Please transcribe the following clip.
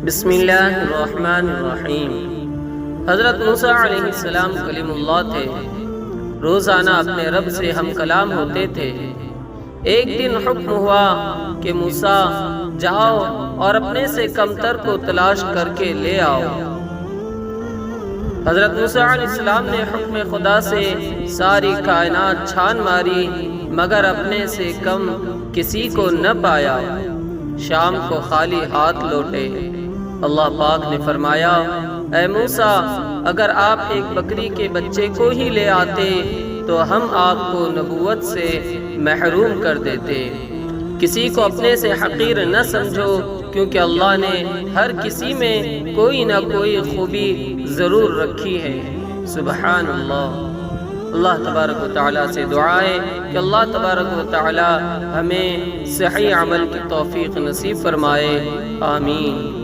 بسم اللہ الرحمن الرحیم۔ حضرت موسیٰ علیہ السلام کلیم اللہ تھے، روزانہ اپنے رب سے ہم کلام ہوتے تھے۔ ایک دن حکم ہوا کہ موسیٰ جاؤ اور اپنے سے کمتر کو تلاش کر کے لے آؤ۔ حضرت موسیٰ علیہ السلام نے حکم خدا سے ساری کائنات چھان ماری مگر اپنے سے کم کسی کو نہ پایا۔ شام کو خالی ہاتھ لوٹے۔ اللہ پاک نے فرمایا، اے موسیٰ، اگر آپ ایک بکری کے بچے کو ہی لے آتے تو ہم آپ کو نبوت سے محروم کر دیتے۔ کسی کو اپنے سے حقیر نہ سمجھو، کیونکہ اللہ نے ہر کسی میں کوئی نہ کوئی خوبی ضرور رکھی ہے۔ سبحان اللہ۔ اللہ تبارک و تعالیٰ سے دعا ہے کہ اللہ تبارک و تعالیٰ ہمیں صحیح عمل کی توفیق نصیب فرمائے۔ آمین۔